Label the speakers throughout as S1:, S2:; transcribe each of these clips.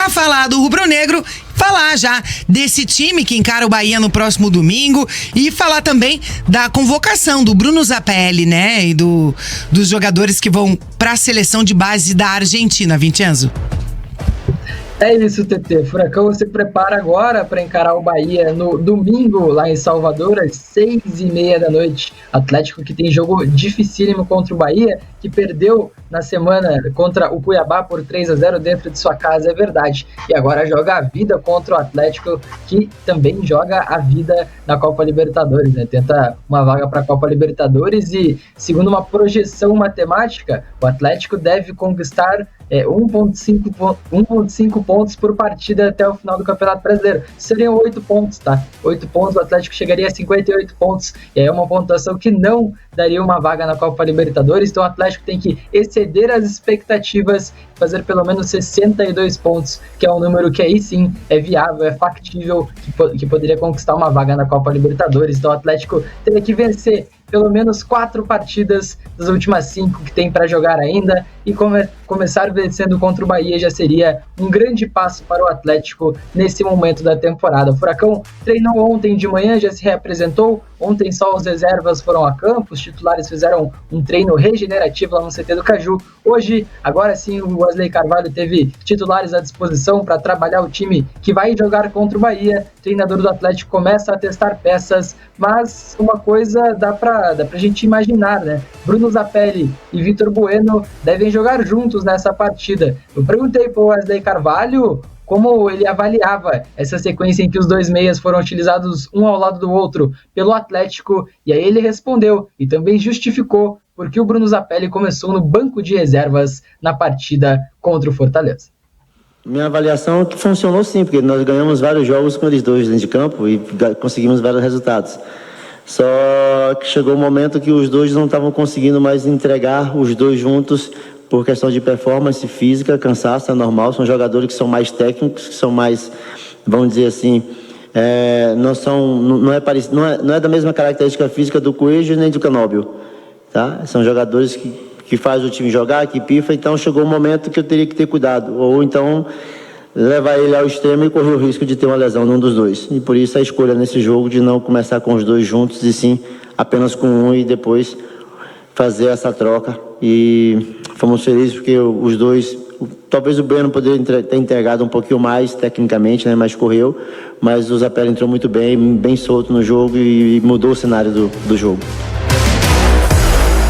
S1: A falar do rubro-negro, falar já desse time que encara o Bahia no próximo domingo e falar também da convocação do Bruno Zapelli, né? E dos jogadores que vão para a seleção de base da Argentina, Vincenzo.
S2: É isso, TT. Furacão se prepara agora para encarar o Bahia no domingo, lá em Salvador, às 6h30 da noite. Atlético que tem jogo dificílimo contra o Bahia, que perdeu na semana contra o Cuiabá por 3-0 dentro de sua casa, é verdade. E agora joga a vida contra o Atlético, que também joga a vida na Copa Libertadores, né? Tenta uma vaga para a Copa Libertadores e, segundo uma projeção matemática, o Atlético deve conquistar 1,5 pontos por partida até o final do Campeonato Brasileiro. Seriam 8 pontos, tá? 8 pontos, o Atlético chegaria a 58 pontos. E aí é uma pontuação que não daria uma vaga na Copa Libertadores. Então o Atlético tem que exceder as expectativas, fazer pelo menos 62 pontos, que é um número que aí sim é viável, é factível, que poderia conquistar uma vaga na Copa Libertadores. Então o Atlético teria que vencer pelo menos 4 partidas das últimas 5 que tem para jogar ainda, e começar vencendo contra o Bahia já seria um grande passo para o Atlético nesse momento da temporada. O Furacão treinou ontem de manhã, já se reapresentou. Ontem só os reservas foram a campo, os titulares fizeram um treino regenerativo lá no CT do Caju. Hoje, agora sim, o Wesley Carvalho teve titulares à disposição para trabalhar o time que vai jogar contra o Bahia. O treinador do Atlético começa a testar peças, mas uma coisa dá pra gente imaginar, né? Bruno Zapelli e Vitor Bueno devem jogar juntos nessa partida. Eu perguntei para o Wesley Carvalho como ele avaliava essa sequência em que os dois meias foram utilizados um ao lado do outro pelo Atlético, e aí ele respondeu e também justificou porque o Bruno Zapelli começou no banco de reservas na partida contra o Fortaleza.
S3: Minha avaliação é que funcionou sim, porque nós ganhamos vários jogos com eles dois dentro de campo e conseguimos vários resultados. Só que chegou um momento que os dois não estavam conseguindo mais entregar os dois juntos por questão de performance física, cansaço, é normal. São jogadores que são mais técnicos, que são mais, vamos dizer assim, não é da mesma característica física do Coelho nem do Canóbio, tá? São jogadores que fazem o time jogar, que pifa. Então chegou um momento que eu teria que ter cuidado, ou então levar ele ao extremo e correr o risco de ter uma lesão num dos dois. E por isso a escolha nesse jogo de não começar com os dois juntos, e sim apenas com um, e depois fazer essa troca. E fomos felizes porque os dois, talvez o Bueno poderia ter entregado um pouquinho mais tecnicamente, né, mas correu, mas o Zapelli entrou muito bem solto no jogo e mudou o cenário do jogo.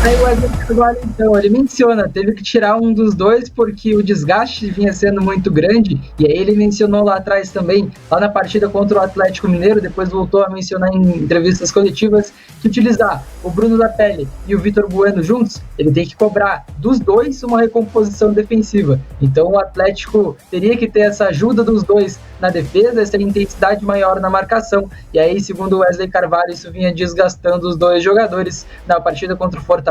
S2: Aí o Wesley Carvalho, então, ele menciona, teve que tirar um dos dois porque o desgaste vinha sendo muito grande, e aí ele mencionou lá atrás também, lá na partida contra o Atlético Mineiro, depois voltou a mencionar em entrevistas coletivas, que utilizar o Bruno Zapelli e o Vitor Bueno juntos, ele tem que cobrar dos dois uma recomposição defensiva. Então o Atlético teria que ter essa ajuda dos dois na defesa, essa intensidade maior na marcação, e aí, segundo o Wesley Carvalho, isso vinha desgastando os dois jogadores. Na partida contra o Fortaleza,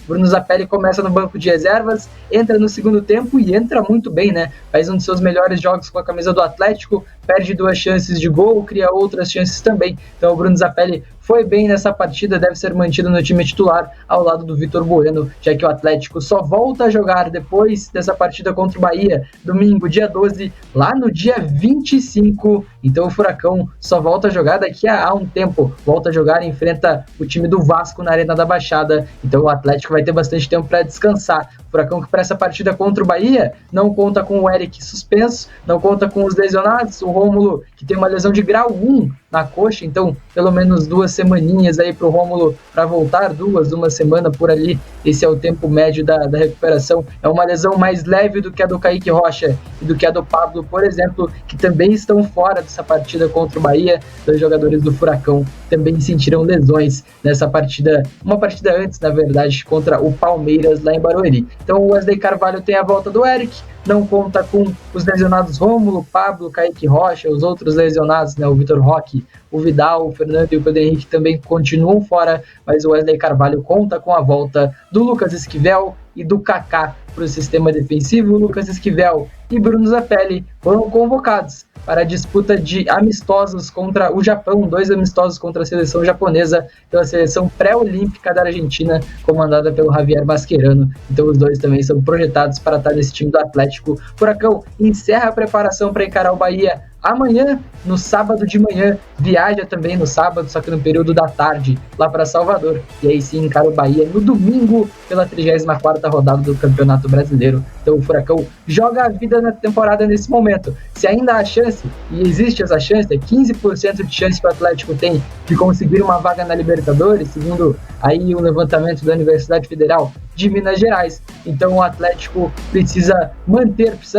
S2: Bruno Zapelli começa no banco de reservas, entra no segundo tempo e entra muito bem, né? Faz um dos seus melhores jogos com a camisa do Atlético, perde 2 chances de gol, cria outras chances também. Então o Bruno Zapelli foi bem nessa partida, deve ser mantido no time titular ao lado do Vitor Bueno, já que o Atlético só volta a jogar depois dessa partida contra o Bahia, domingo, dia 12, lá no dia 25. Então o Furacão só volta a jogar daqui a um tempo, volta a jogar e enfrenta o time do Vasco na Arena da Baixada. Então o Atlético vai ter bastante tempo para descansar. O Furacão, que para essa partida contra o Bahia não conta com o Eric suspenso, não conta com os lesionados, o Rômulo, que tem uma lesão de grau 1 na coxa, então pelo menos 2 semaninhas aí pro Rômulo para voltar, uma semana por ali. Esse é o tempo médio da recuperação. É uma lesão mais leve do que a do Kaique Rocha e do que a do Pablo, por exemplo, que também estão fora dessa partida contra o Bahia. 2 jogadores do Furacão também sentiram lesões nessa partida, uma partida antes, na verdade, contra o Palmeiras lá em Barueri. Então o Wesley Carvalho tem a volta do Eric, não conta com os lesionados Rômulo, Pablo, Kaique Rocha, os outros lesionados, né, o Vitor Roque, o Vidal, o Fernando e o Pedro Henrique também continuam fora, mas o Wesley Carvalho conta com a volta do Lucas Esquivel e do Kaká para o sistema defensivo. O Lucas Esquivel e Bruno Zapelli foram convocados para a disputa de amistosos contra o Japão, 2 amistosos contra a seleção japonesa, pela seleção pré-olímpica da Argentina, comandada pelo Javier Mascherano. Então os dois também são projetados para estar nesse time do Atlético. Furacão encerra a preparação para encarar o Bahia amanhã, no sábado de manhã, viaja também no sábado, só que no período da tarde, lá para Salvador, e aí sim encara o Bahia no domingo, pela 34ª rodada do Campeonato Brasileiro. Então o Furacão joga a vida na temporada nesse momento. Se ainda há chance, e existe essa chance, 15% de chance que o Atlético tem de conseguir uma vaga na Libertadores, segundo aí o levantamento da Universidade Federal de Minas Gerais. Então o Atlético precisa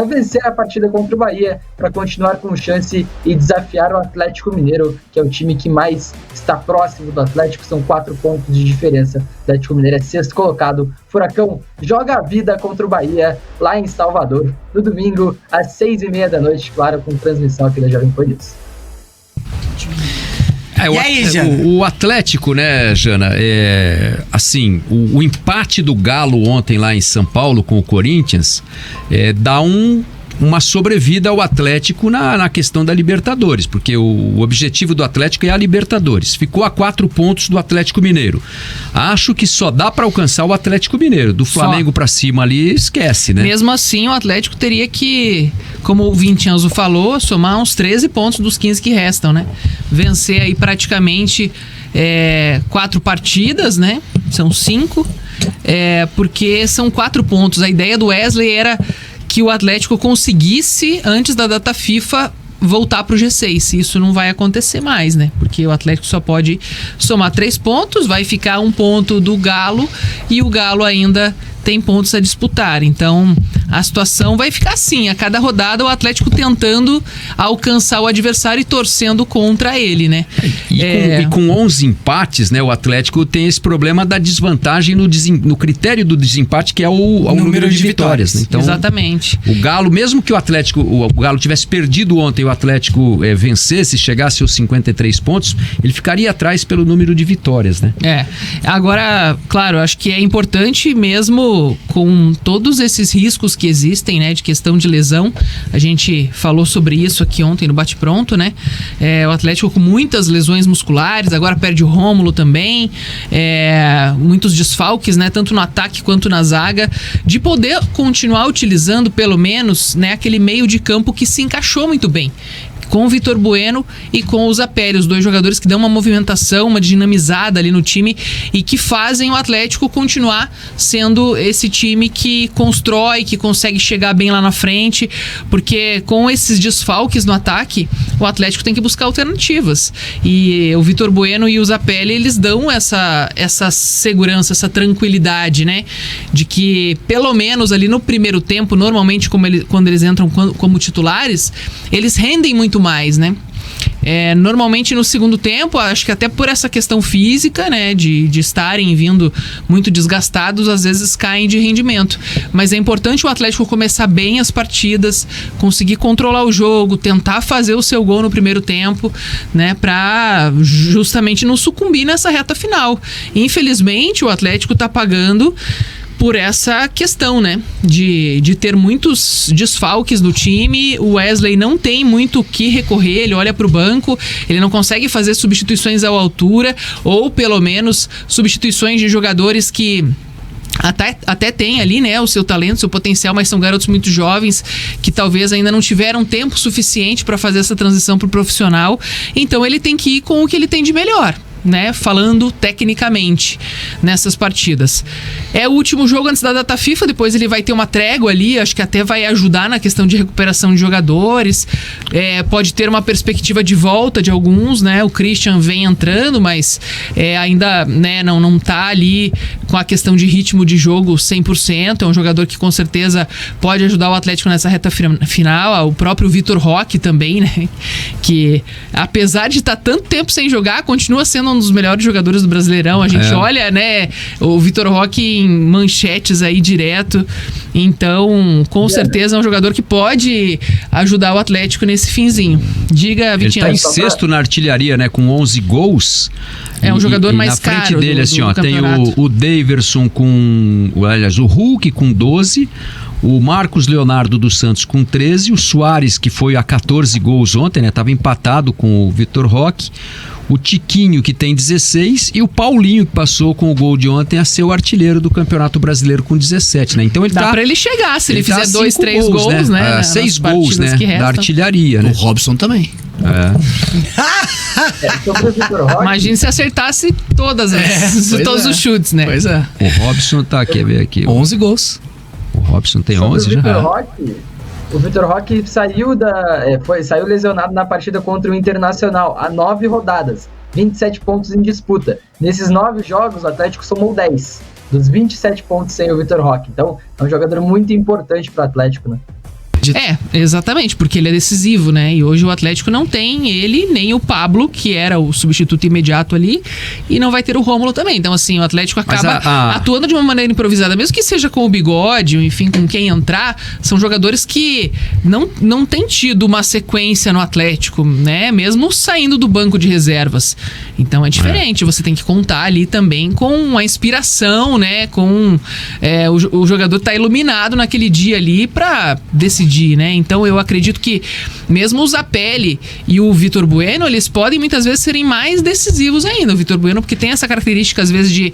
S2: vencer a partida contra o Bahia para continuar com chance e desafiar o Atlético Mineiro, que é o time que mais está próximo do Atlético, são 4 pontos de diferença. O Atlético Mineiro é 6º colocado. Furacão joga a vida contra o Bahia lá em Salvador, no domingo, às 6h30 da noite, claro, com transmissão aqui da Jovem Pan News.
S1: E aí, Jana?
S4: O Atlético, né, Jana, assim, o empate do Galo ontem lá em São Paulo com o Corinthians dá uma sobrevida ao Atlético na questão da Libertadores, porque o objetivo do Atlético é a Libertadores. Ficou a 4 pontos do Atlético Mineiro. Acho que só dá para alcançar o Atlético Mineiro. Do Flamengo para cima ali, esquece, né?
S5: Mesmo assim, o Atlético teria que, como o Vincenzo falou, somar uns 13 pontos dos 15 que restam, né? Vencer aí praticamente 4 partidas, né? São 5, porque são 4 pontos. A ideia do Wesley era que o Atlético conseguisse, antes da data FIFA, voltar para o G6. Isso não vai acontecer mais, né? Porque o Atlético só pode somar 3 pontos, vai ficar 1 ponto do Galo, e o Galo ainda tem pontos a disputar. Então a situação vai ficar assim, a cada rodada o Atlético tentando alcançar o adversário e torcendo contra ele, né?
S4: E com 11 empates, né, o Atlético tem esse problema da desvantagem no critério do desempate, que é o número de vitórias, né? Então,
S5: exatamente.
S4: O Galo, mesmo que o Galo tivesse perdido ontem e o Atlético vencesse, chegasse aos 53 pontos, ele ficaria atrás pelo número de vitórias, né?
S5: Agora, claro, acho que é importante mesmo, com todos esses riscos que existem, né, de questão de lesão. A gente falou sobre isso aqui ontem no Bate Pronto, né? O Atlético com muitas lesões musculares, agora perde o Rômulo também, muitos desfalques, né, tanto no ataque quanto na zaga, de poder continuar utilizando pelo menos, né, aquele meio de campo que se encaixou muito bem com o Vitor Bueno e com o Zapelli, os 2 jogadores que dão uma movimentação, uma dinamizada ali no time e que fazem o Atlético continuar sendo esse time que constrói, que consegue chegar bem lá na frente, porque com esses desfalques no ataque, o Atlético tem que buscar alternativas. E o Vitor Bueno e o Zapelli, eles dão essa segurança, essa tranquilidade, né? De que pelo menos ali no primeiro tempo, normalmente quando eles entram como titulares, eles rendem muito mais, né? Normalmente no segundo tempo, acho que até por essa questão física, né, de estarem vindo muito desgastados, às vezes caem de rendimento. Mas é importante o Atlético começar bem as partidas, conseguir controlar o jogo, tentar fazer o seu gol no primeiro tempo, né, para justamente não sucumbir nessa reta final. Infelizmente, o Atlético tá pagando por essa questão, né, de ter muitos desfalques no time. O Wesley não tem muito o que recorrer, ele olha para o banco, ele não consegue fazer substituições à altura, ou pelo menos substituições de jogadores que até tem ali, né, o seu talento, seu potencial, mas são garotos muito jovens que talvez ainda não tiveram tempo suficiente para fazer essa transição para o profissional. Então ele tem que ir com o que ele tem de melhor, né, falando tecnicamente nessas partidas. É o último jogo antes da data FIFA, depois ele vai ter uma trégua ali, acho que até vai ajudar na questão de recuperação de jogadores, pode ter uma perspectiva de volta de alguns, né, o Christian vem entrando, mas ainda, né, não tá ali com a questão de ritmo de jogo 100%, é um jogador que com certeza pode ajudar o Atlético nessa reta final, o próprio Vitor Roque também, né, que apesar de estar tanto tempo sem jogar, continua sendo um dos melhores jogadores do Brasileirão. A gente olha, né, o Vitor Roque em manchetes aí direto. Então, com certeza é um jogador que pode ajudar o Atlético nesse finzinho. Diga, Vitinho.
S4: Ele tá em 6º na artilharia, né, com 11 gols.
S5: É um jogador mais caro.
S4: Na frente dele, assim, ó, tem o Daverson o Hulk com 12, O Marcos Leonardo dos Santos com 13, o Soares, que foi a 14 gols ontem, né? Tava empatado com o Vitor Roque. O Tiquinho, que tem 16, e o Paulinho, que passou com o gol de ontem a ser o artilheiro do Campeonato Brasileiro com 17, né? Então ele
S5: Dá pra ele chegar, se ele fizer 2, 3 gols, né?
S4: 6 gols, né? Da artilharia, né?
S6: O Robson também.
S2: Sobre o Vitor Roque,
S5: Imagina se acertasse todos os chutes, né?
S6: Pois é.
S4: O Robson tá, quer ver aqui.
S6: 11 gols.
S4: O Robson tem
S2: sobre
S4: 11
S2: o Vitor
S4: já.
S2: Roque, o Vitor Roque saiu lesionado na partida contra o Internacional há 9 rodadas, 27 pontos em disputa. Nesses 9 jogos, o Atlético somou 10 dos 27 pontos sem o Vitor Roque. Então, é um jogador muito importante para o Atlético, né?
S5: Exatamente, porque ele é decisivo, né? E hoje o Atlético não tem ele, nem o Pablo, que era o substituto imediato ali, e não vai ter o Rômulo também. Então, assim, o Atlético acaba atuando de uma maneira improvisada, mesmo que seja com o Bigode, ou enfim, com quem entrar, são jogadores que não têm tido uma sequência no Atlético, né? Mesmo saindo do banco de reservas. Então é diferente, você tem que contar ali também com a inspiração, né? Com o jogador tá iluminado naquele dia ali pra decidir, né? Então eu acredito que mesmo o Zapelli e o Vitor Bueno, eles podem muitas vezes serem mais decisivos ainda. O Vitor Bueno, porque tem essa característica às vezes de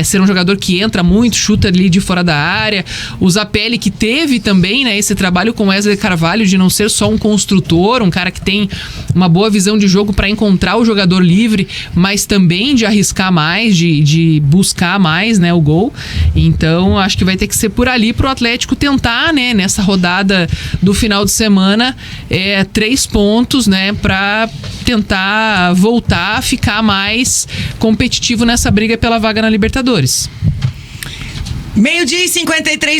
S5: ser um jogador que entra muito, chuta ali de fora da área. O Zapelli, que teve também, né, esse trabalho com Wesley Carvalho de não ser só um construtor, um cara que tem uma boa visão de jogo para encontrar o jogador livre, mas também de arriscar mais, de buscar mais, né, o gol. Então acho que vai ter que ser por ali pro Atlético tentar, né, nessa rodada do final de semana, 3 pontos, né, para tentar voltar a ficar mais competitivo nessa briga pela vaga na Libertadores.
S1: 12h53.